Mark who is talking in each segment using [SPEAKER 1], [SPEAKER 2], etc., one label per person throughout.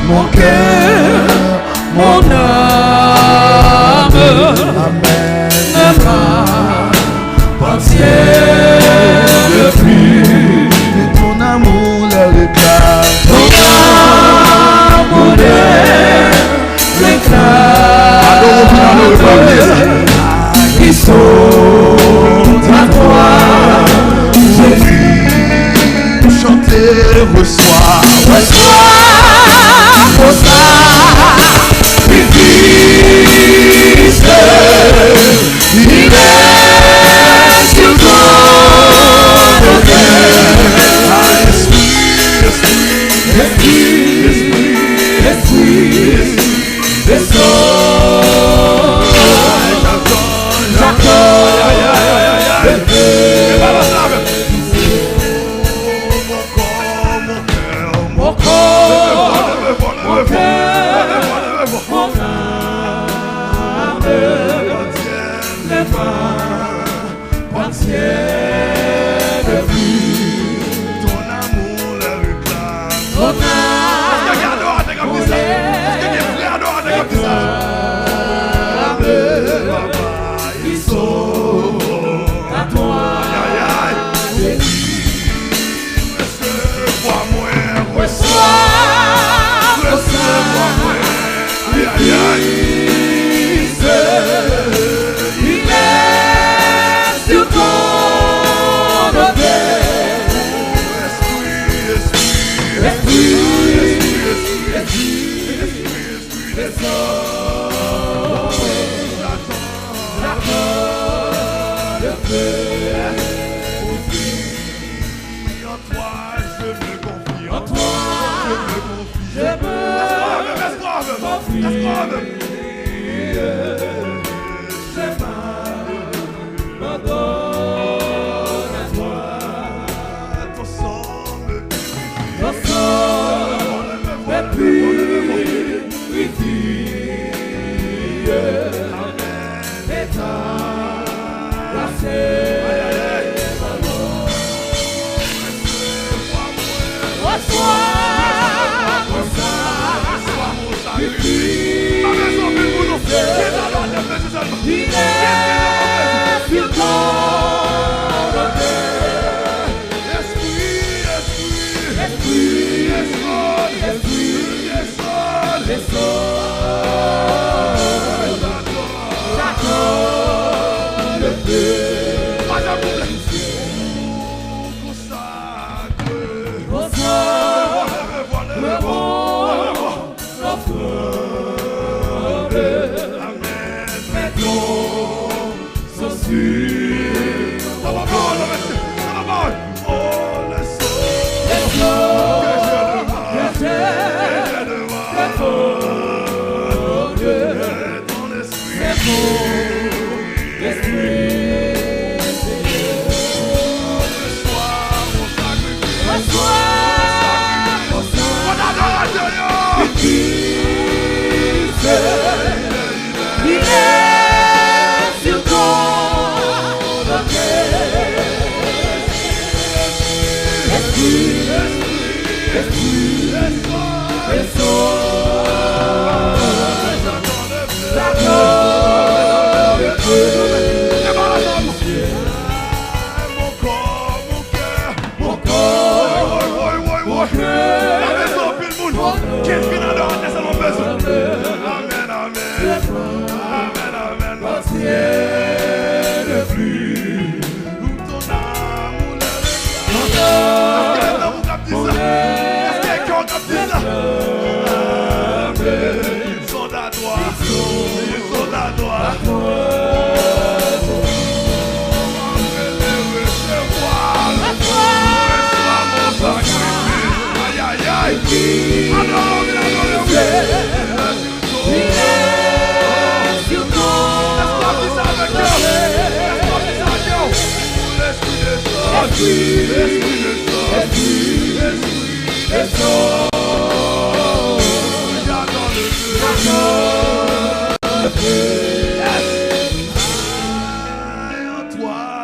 [SPEAKER 1] mon cœur, mon âme, ne m'appartiennent plus. Ton amour les réclame, ton amour les réclame. Ils sont à toi, Jésus. Chanter, reçois, reçois, sacrifice. Il est sur ton autel. Esprit, descends. Mon corps, mon cœur, mon âme, les m'appartiennent plus. Ton amour les réclame. Ton âme, ils sont à toi.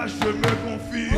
[SPEAKER 2] Je me confie.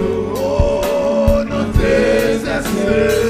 [SPEAKER 2] Oh, não desespero.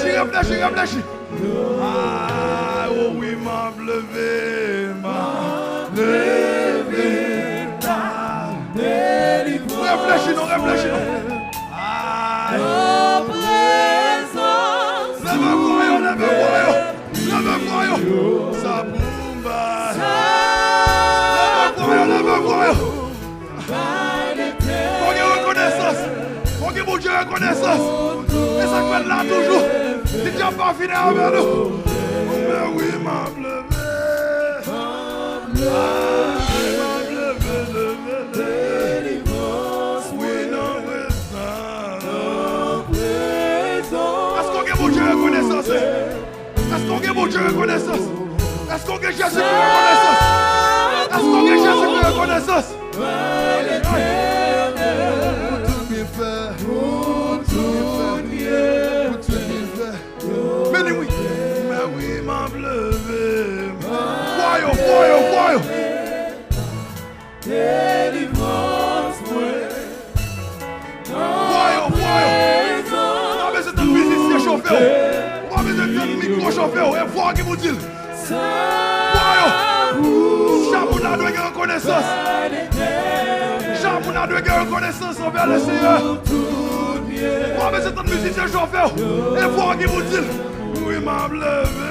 [SPEAKER 1] réfléchis. Ah, oh oui, m'a levé. Réfléchis, non. Ah, lève-moi. Ça boumba. Lève-moi. Faut que mon Dieu reconnaissance. Et ça fait là toujours. Si tu n'as pas fini avec nous. Mais oui, m'a levé. Oui, non, est-ce qu'on a mon Dieu reconnaissance? Est-ce qu'on a mon Dieu reconnaissance? Est-ce qu'on a Jésus reconnaissance? Est-ce qu'on a Jésus reconnaissance? Mais oui, m'a levé. Voyons. Délivrance, voyons. On va mettre un musicien chauffeur. On va mettre un micro chauffeur. Et voir qui vous dit. Voyons. Chamouna doit avoir reconnaissance. Chamouna doit avoir reconnaissance envers le Seigneur. On va mettre un musicien chauffeur. Et voir qui vous dit. Oui, m'a levé.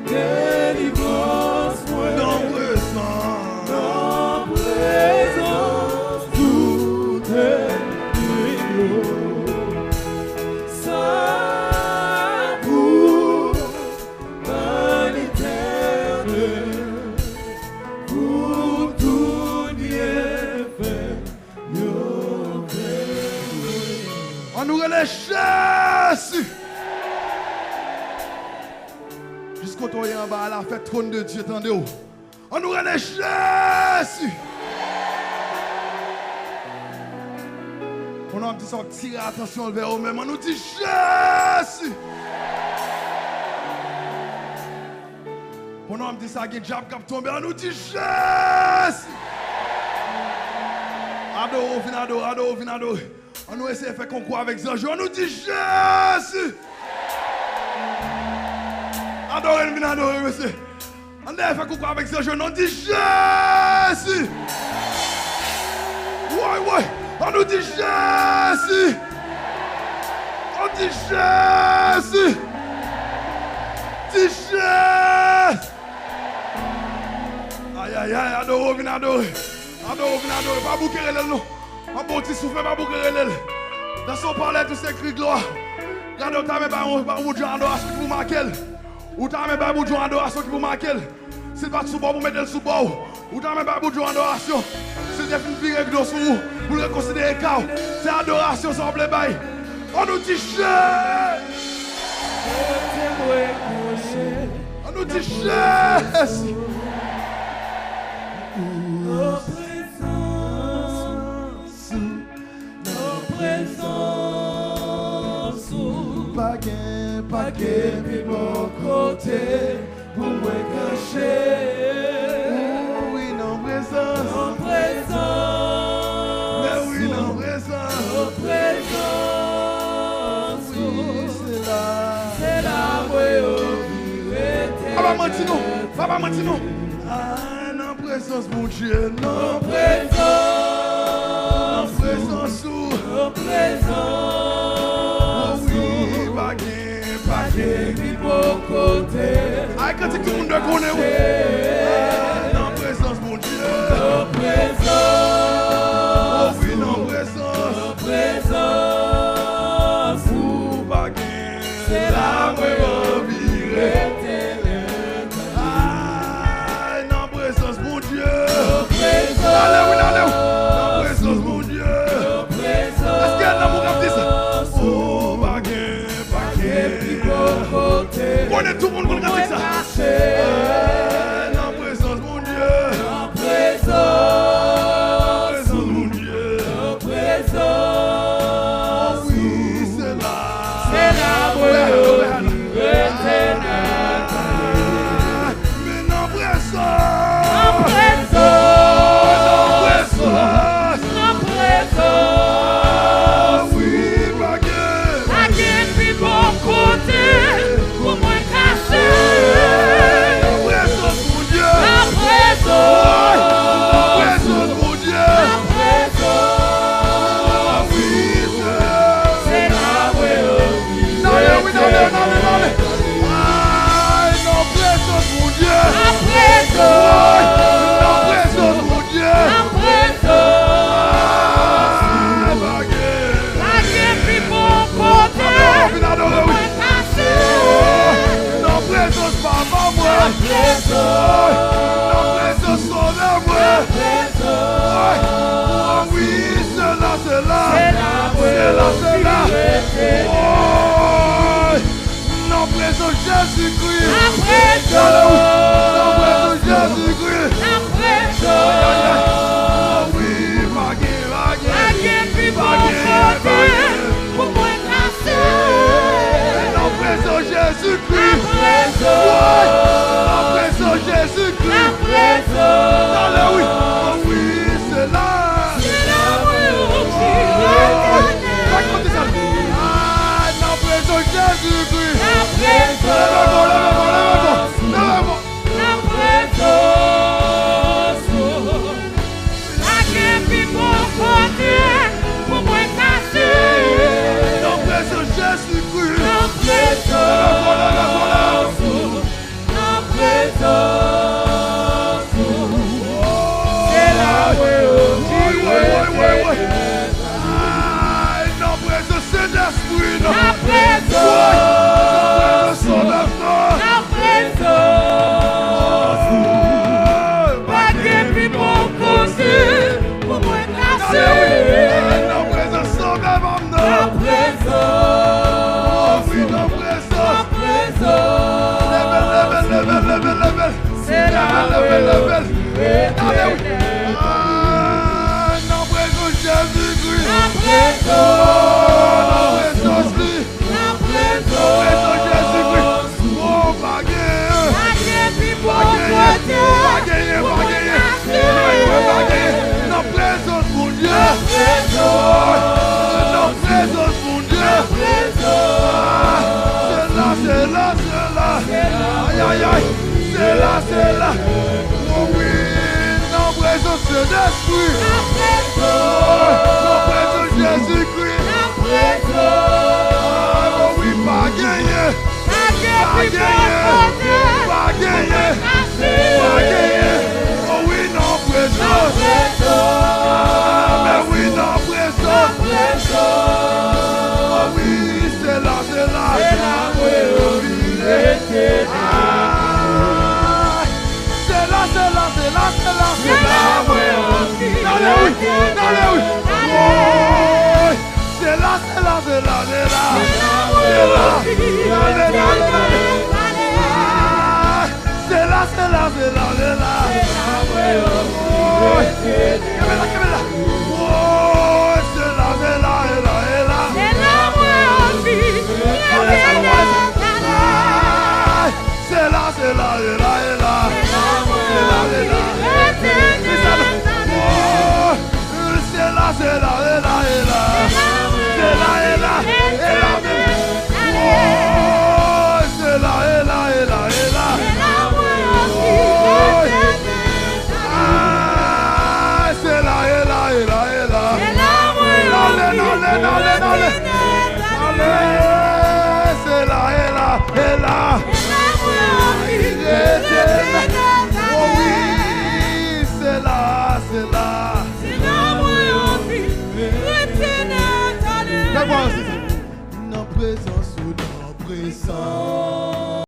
[SPEAKER 1] Délivrance, dans présence, tout est ça pour l'éternel, pour tout bienfait, on nous relève Jésus. Jusqu'au temps en bas, la fête trône de Dieu, attendez-vous. On nous relève Jésus. On a dit ça, tirer attention vers eux-mêmes. On nous dit Jésus. On a dit ça, il y a un diable qui a tombé. On nous dit Jésus. Adore. On nous essaie de faire concours avec Zanjou. On nous dit Jésus. Adorez, monsieur. On a fait concours avec Zanjou. On dit Jésus. Ouais. On nous dit Jésus. On dit Jésus. Aïe, adore. Pas bouquer les noms. Un bon petit souffle, pas bouquer les noms. Dans son palais, tout s'écrit gloire. Regardez, t'as même pas un bout de adoration qui vous marque. Ou t'as même pas un bout de adoration qui vous marque. S'il pas sous bord, vous mettez le sous bord. Ou t'as même pas un bout de adoration. S'il y a une fille avec sous vous, vous le considérez chaos. C'est adoration, ça semble bail. On nous dit Jésus. On nous dit Jésus. Paquet, puis mon côté, pour moi cacher. Oui, non, présence. Mais oui, non, présence. Oui, c'est là. Papa Mantino. Ah, non, présence, mon Dieu. Non, présence. Puis mon côté. Ah, quand tout le monde connaît où? Non, présence, mon Dieu. Non, présence. Oui, non, présence. Ou baguette. C'est la vraie vie. Ah, non, présence, mon Dieu. Non, présence, mon Dieu. Est-ce qu'il y a un amour qui dit ça? Oh, baguette. On est tout le monde qui dit ça. La présence, mon Dieu. La présence, mon Dieu. La présence. Oui, c'est là. C'est la vraie éternelle. Mais la présence. La présence. Oui. présence Jésus-Christ.
[SPEAKER 2] La présence.
[SPEAKER 1] La présence Jésus-Christ.
[SPEAKER 2] La présence.
[SPEAKER 1] Oui, baguette,
[SPEAKER 2] Baguette, puis bon côté. Pour moi casser.
[SPEAKER 1] La présence Jésus-Christ.
[SPEAKER 2] La présence.
[SPEAKER 1] La présence Jésus-Christ.
[SPEAKER 2] La présence.
[SPEAKER 1] Allez, oui. Oui, c'est là.
[SPEAKER 2] C'est là où je
[SPEAKER 1] Racontez ça. La présence Jésus-Christ.
[SPEAKER 2] La présence.
[SPEAKER 1] Lève-moi.
[SPEAKER 2] La présence. Baguette, puis bon côté. Pour moi casser.
[SPEAKER 1] La présence Jésus-Christ.
[SPEAKER 2] La présence. La présence. C'est là où
[SPEAKER 1] La présence Saint-Esprit.
[SPEAKER 2] La présence. La présence. Baguette, puis bon côté. Pour moi casser.
[SPEAKER 1] La présence Saint-Esprit.
[SPEAKER 2] La présence.
[SPEAKER 1] Oui, la
[SPEAKER 2] La
[SPEAKER 1] présence.
[SPEAKER 2] présence.
[SPEAKER 1] Level.
[SPEAKER 2] C'est là
[SPEAKER 1] Level.
[SPEAKER 2] éternel.
[SPEAKER 1] La présence Jésus-Christ.
[SPEAKER 2] La présence.
[SPEAKER 1] La présence lui.
[SPEAKER 2] La
[SPEAKER 1] La présence Jésus-Christ.
[SPEAKER 2] présence.
[SPEAKER 1] Oh, baguette.
[SPEAKER 2] Baguette, puis bon côté.
[SPEAKER 1] Baguette.
[SPEAKER 2] Pour moi casser.
[SPEAKER 1] La présence mon Dieu.
[SPEAKER 2] La présence.
[SPEAKER 1] La présence mon Dieu.
[SPEAKER 2] La présence.
[SPEAKER 1] C'est là. Aïe. C'est là. Oh oui, la présence Saint-Esprit.
[SPEAKER 2] La présence.
[SPEAKER 1] La présence Jésus-Christ.
[SPEAKER 2] La présence.
[SPEAKER 1] Oh oui, pas gagné.
[SPEAKER 2] Baguette, puis bon côté.
[SPEAKER 1] Pas gagné.
[SPEAKER 2] Casser.
[SPEAKER 1] Oh oui, la
[SPEAKER 2] La
[SPEAKER 1] présence.
[SPEAKER 2] présence.
[SPEAKER 1] Mais oui, la
[SPEAKER 2] La
[SPEAKER 1] présence.
[SPEAKER 2] présence.
[SPEAKER 1] Oh oui, c'est là.
[SPEAKER 2] C'est là